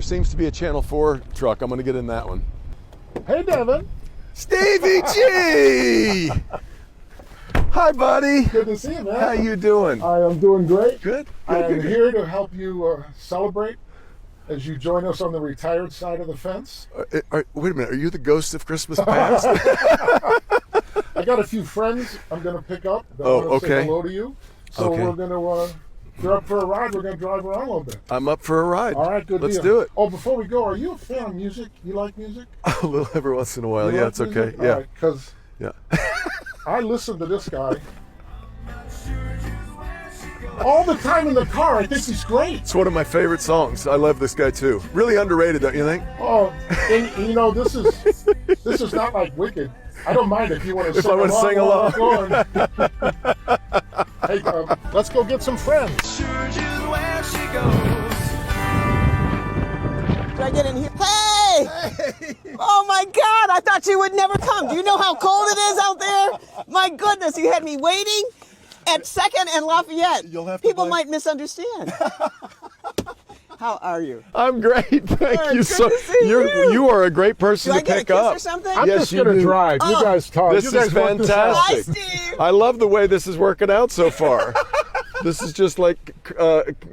There seems to be a Channel 4 truck. I'm going to get in that one. Hey, Devin. Stevie G! Hi, buddy. Good to see you, man. How you doing? I am doing great. Good. I am here to help you celebrate as you join us on the retired side of the fence. Wait a minute. Are you the ghost of Christmas past? I got a few friends I'm going to pick up that Oh, want to say okay. hello to you. So Okay. we're going to, if you're up for a ride, we're going to drive around a little bit. I'm up for a ride. All right, good Let's deal. do it. Oh, before we go, are you a fan of music? You like music? A little every once in a while. You Yeah, like it's okay. music? Yeah. All right, because Yeah. I listen to this guy all the time in the car. I think he's great. It's one of my favorite songs. I love this guy too. Really underrated, don't you think? Oh, and you know, this is not like Wicked. I don't mind if you want to If I want to sing along. Hey, let's go get some friends. Did I get in here? Hey! Oh my God, I thought you would never come. Do you know how cold it is out there? My goodness, you had me waiting at 2nd and Lafayette. You'll have to People blame- might misunderstand. How are you? I'm great. Thank Good you so. to see you. You are a great person Do I to get a pick kiss up. or something? I'm Yes, just you going to do. drive. You guys talk. This you guys is work this out. fantastic. Hi, Steve. I love the way this is working out so far. This is just like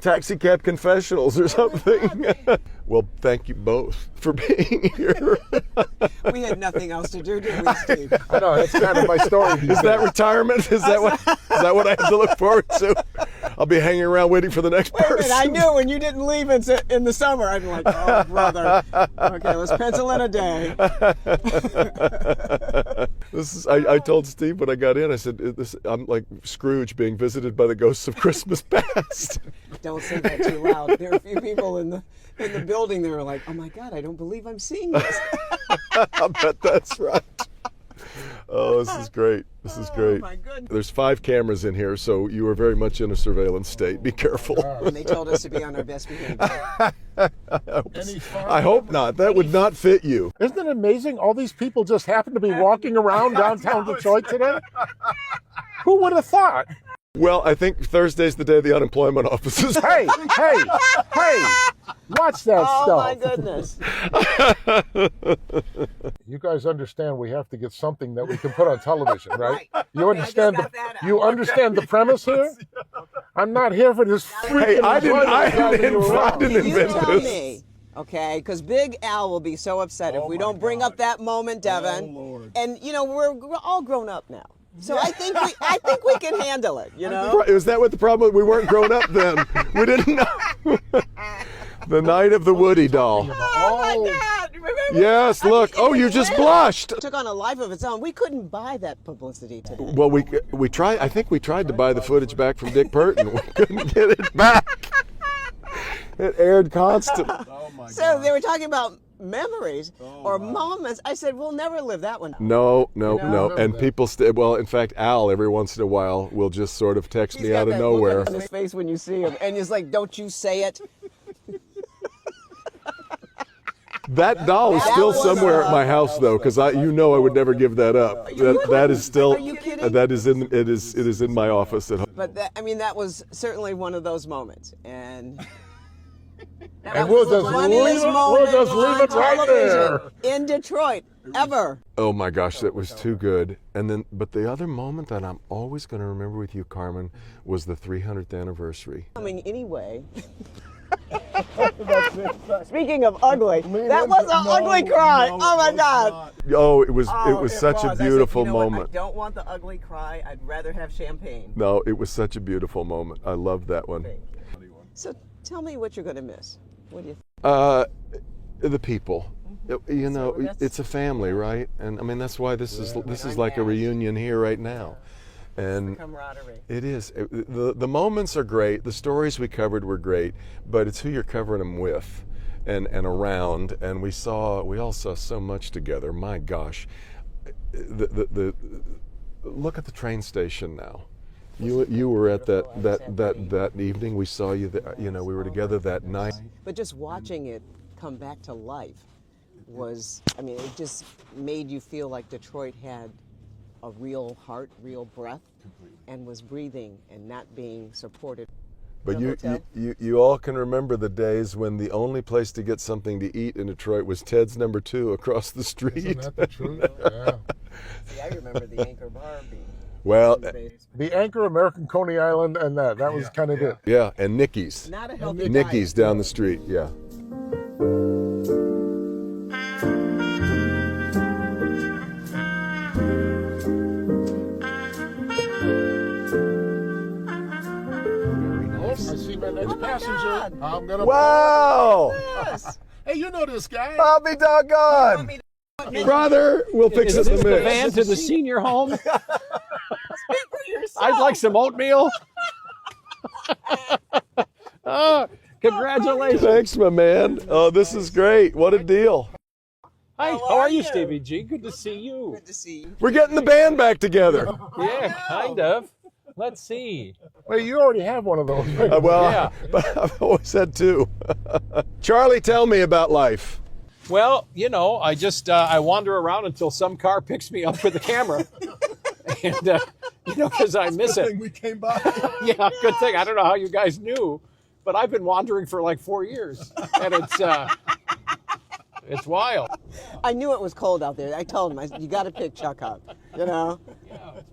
taxi cab confessionals or something. Well, thank you both for being here. We had nothing else to do, did we, Steve? I know, that's kind of my story. Is that retirement? Is that what I have to look forward to? I'll be hanging around waiting for the next Wait a person. minute, I knew when you didn't leave in the summer, I'd be like, oh, brother. Okay, let's pencil in a day. I told Steve when I got in, I said, I'm like Scrooge being visited by the ghosts of Christmas past. Don't say that too loud. There are a few people in the building that are like, oh my God, I don't believe I'm seeing this. I bet that's right. Oh, this is great. This is great. Oh my goodness. There's 5 cameras in here, so you are very much in a surveillance state. Be careful. And they told us to be on our best behavior. I hope not. That would not fit you. Isn't it amazing? All these people just happen to be walking around downtown Detroit today. Who would have thought? Well, I think Thursday's the day the unemployment offices. Hey, watch that Oh stuff. my goodness. You guys understand we have to get something that we can put on television, right? Right. You understand I just got that out. you understand the premise here? I'm not here for this freaking Hey, I didn't You invent tell this. me, okay? Because Big Al will be so upset if we don't bring up that moment, Devin. Lord. And you know we're all grown up now, so I think we can handle it. You know. Was that what the problem was? We weren't grown up then. We didn't know. The night of the Woody doll. Oh my God! Remember? Yes, look. Oh, you just blushed. It took on a life of its own. We couldn't buy that publicity today. Well, we tried. I think we tried to buy the footage back from Dick Burton. We couldn't get it back. It aired constantly. So they were talking about memories or moments. I said, we'll never live that one. No. know? And people well, in fact, Al every once in a while will just sort of text He's me got out of that nowhere. look on his face when you see him, and he's like, "Don't you say it." That doll is That still was, somewhere at my house, though, because I would never give that up. That is still. Are you kidding? That is in. It is in my office at home. But that was certainly one of those moments, and that And was we'll the just funniest leave it- moment we'll just leave on it right television in Detroit ever. Oh my gosh, that was too good. And then, but the other moment that I'm always going to remember with you, Carmen, was the 300th anniversary. Coming anyway. Speaking of ugly, that was an ugly cry. Oh my God. Oh, it was Oh, such a was. I said, beautiful you know what? moment. I don't want the ugly cry. I'd rather have champagne. No, it was such a beautiful moment. I loved that one. So tell me what you're going to miss. What do you The people. You know, that's- it's a family, right? And I mean, that's why this is like a reunion here right now. And camaraderie. it is. The moments are great. The stories we covered were great, but it's who you're covering them with and around. And we all saw so much together. My gosh. The look at the train station now. You were at that evening. We saw you there, we were together that night. But just watching it come back to life was, it just made you feel like Detroit had a real heart, real breath, and was breathing and not being supported. But The hotel. you all can remember the days when the only place to get something to eat in Detroit was Ted's number 2 across the street. Isn't that the truth? Yeah. See, I remember the Anchor Bar being. Well, The Anchor, American Coney Island, and that was kind of it. yeah, and Nicky's. Not a healthy Nicky's diet. down the street, yeah. I see my next passenger. God. I'm gonna. Wow! Yes. Hey, you know this guy? I'll be doggone! Brother, we'll fix Is it in this the the mix. van to the senior home? For yourself. I'd like some oatmeal. Oh, congratulations. Thanks, my man. Oh, this is great. What a deal. Hi, How how are are you, you? Stevie G? Good to see you. Good to see you. We're getting the band back together. Yeah, kind of. Let's see. Wait, you already have one of those. Well, Yeah. but I've always had 2. Charlie, tell me about life. Well, you know, I just I wander around until some car picks me up with a camera, and you know, because I miss it. We came by. Yeah, good thing. I don't know how you guys knew, but I've been wandering for like 4 years, and it's wild. I knew it was cold out there. I told him, you got to pick Chuck up. You know,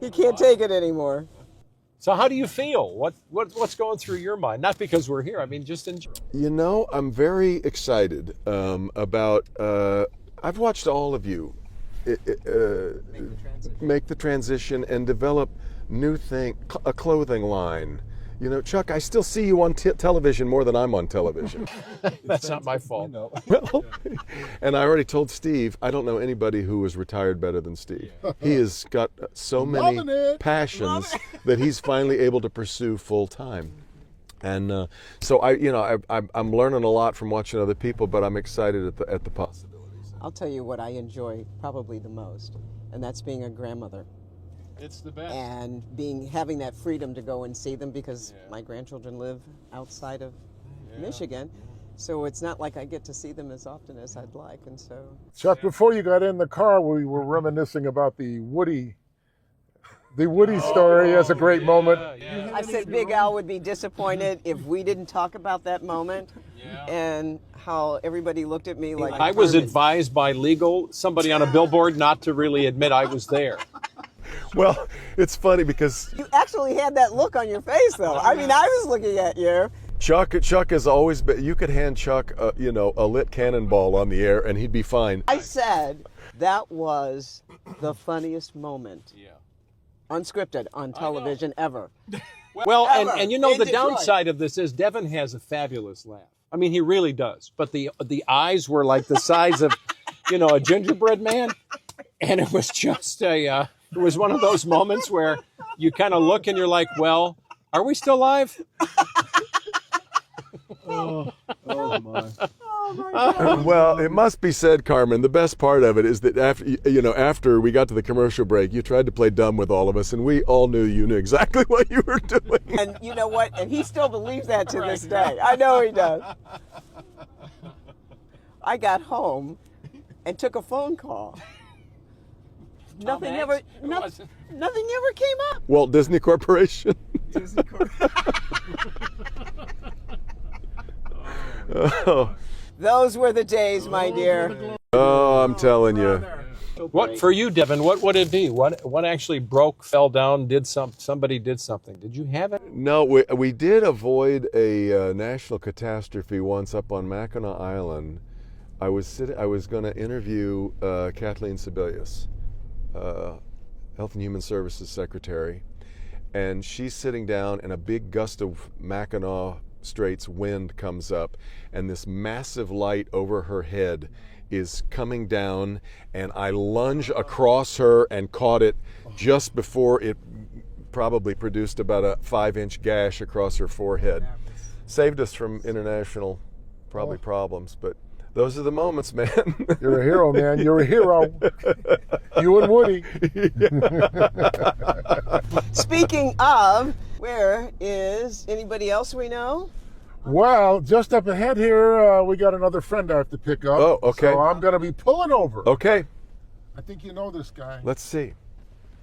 he can't take it anymore. So how do you feel? What's going through your mind? Not because we're here. I mean, just in. You know, I'm very excited about. I've watched all of you make the transition and develop new a clothing line. You know, Chuck, I still see you on television more than I'm on television. That's not my fault. Well, and I already told Steve, I don't know anybody who is retired better than Steve. He has got so many Loving it. passions that he's finally able to pursue full time. And so I'm learning a lot from watching other people, but I'm excited at the possibilities. I'll tell you what I enjoy probably the most, and that's being a grandmother It's the best. and having that freedom to go and see them because my grandchildren live outside of Michigan. So it's not like I get to see them as often as I'd like, and so Chuck, before you got in the car, we were reminiscing about the Woody story as a great moment. I said Big Al would be disappointed if we didn't talk about that moment and how everybody looked at me like I was Carmen. advised by somebody on a billboard not to really admit I was there. Well, it's funny because You actually had that look on your face, though. I mean, I was looking at you. Chuck has always been. You could hand Chuck, a lit cannonball on the air, and he'd be fine. I said that was the funniest moment, unscripted, on television ever. Well, Ever. and you know In the Detroit. downside of this is Devin has a fabulous laugh. I mean, he really does. But the eyes were like the size of, a gingerbread man, and it was just it was one of those moments where you kind of look and you're like, well, are we still live? Oh my. Well, it must be said, Carmen, the best part of it is that after we got to the commercial break, you tried to play dumb with all of us, and we all knew you knew exactly what you were doing. And you know what? And he still believes that to this day. I know he does. I got home and took a phone call. Nothing ever came up. Walt Disney Corporation. Oh, Those were the days, my dear. I'm telling you. What for you, Devin? What would it be? What actually broke, fell down, somebody did something? Did you have it? No, we did avoid a national catastrophe once up on Mackinac Island. I was going to interview Kathleen Sebelius, Health and Human Services Secretary, and she's sitting down, and a big gust of Mackinac Straits wind comes up, and this massive light over her head is coming down, and I lunge across her and caught it just before it probably produced about a 5-inch gash across her forehead. Saved us from international problems, but those are the moments, man. You're a hero, man. You're a hero. You and Woody. Speaking of, where is anybody else we know? Well, just up ahead here, we got another friend I have to pick up. Oh, okay. So I'm going to be pulling over. Okay, I think you know this guy. let's see.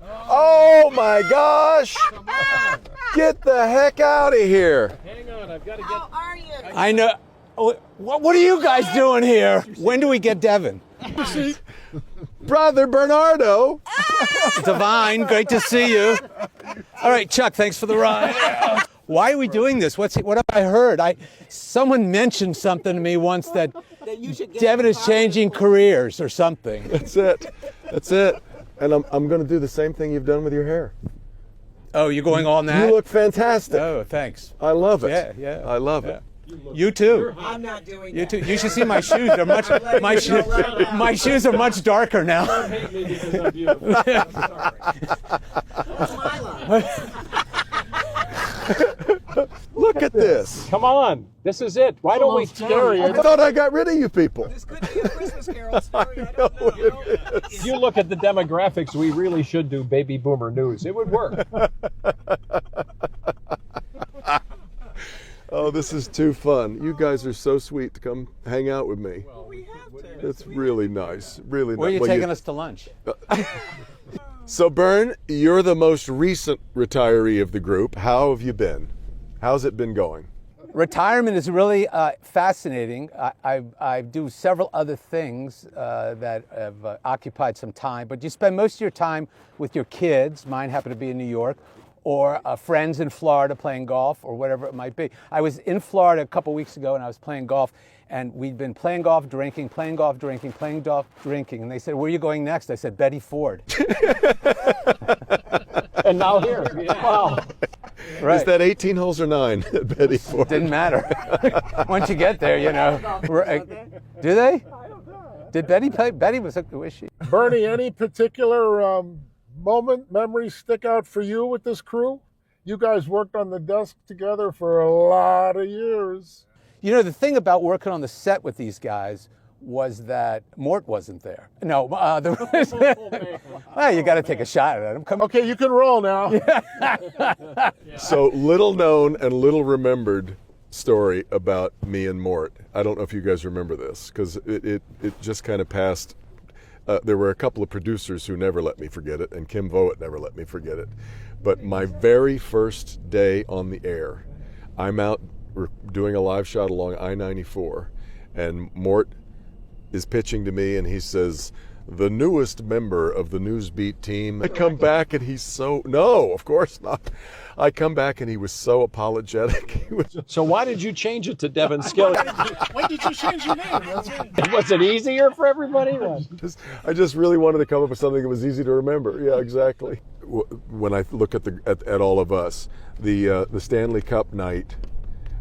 Oh my gosh! Come on. Get the heck out of here! Hang on. I've got to How are you? I know. What are you guys doing here? When do we get Devin? Brother Bernardo. Divine, great to see you. All right, Chuck, thanks for the ride. Why are we doing this? What have I heard? Someone mentioned something to me once that You should get Devin is changing careers or something. That's it. That's it. And I'm going to do the same thing you've done with your hair. Oh, you're going on that? You look fantastic. Oh, thanks. I love it. Yeah. I love it. You too. I'm not doing You that. too. You should see my shoes. They're much. My shoes are much darker now. Don't hate me because I'm beautiful. I'm sorry. That's my line. Look at this. Come on. This is it. Why don't we? Scary. I thought I got rid of you people. This could be a Christmas Carol story. I don't know. If you look at the demographics, we really should do baby boomer news. It would work. Oh, this is too fun. You guys are so sweet to come hang out with me. We have to. It's really nice. Really Where are nice. you Well, taking us to lunch? So, Bern, you're the most recent retiree of the group. How have you been? How's it been going? Retirement is really fascinating. I do several other things that have occupied some time, but you spend most of your time with your kids. Mine happen to be in New York, or friends in Florida playing golf, or whatever it might be. I was in Florida a couple weeks ago, and I was playing golf, and we'd been playing golf, drinking, playing golf, drinking, playing golf, drinking, and they said, "Where are you going next?" I said, "Betty Ford." And now here. Wow. Right. Is that 18 holes or 9 at Betty Ford? Didn't matter. Once you get there, you know. Do they? I don't know. Did Betty play? Betty was she? Bernie, any particular moment, memory stick out for you with this crew? You guys worked on the desk together for a lot of years. You know, the thing about working on the set with these guys was that Mort wasn't there. No, well, you got to take a shot at him. Come on. Okay, you can roll now. So, little known and little remembered story about me and Mort. I don't know if you guys remember this, because it just kind of passed. There were a couple of producers who never let me forget it, and Kim Voet never let me forget it. But my very first day on the air, I'm out doing a live shot along I-94, and Mort is pitching to me, and he says, "The newest member of the Newsbeat team." I come back, and he's so, no, of course not. I come back, and he was so apologetic. He was So why did you change it to Devin Scallin? When did you change your name? Was it easier for everybody? I just really wanted to come up with something that was easy to remember. Yeah, exactly. When I look at all of us, the Stanley Cup night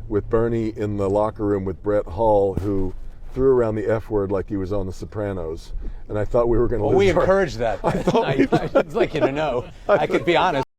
with Bernie in the locker room with Brett Hall, who threw around the F word like he was on The Sopranos, and I thought we were going to Well, lose. we encouraged that. I'd like you to know. I could be honest.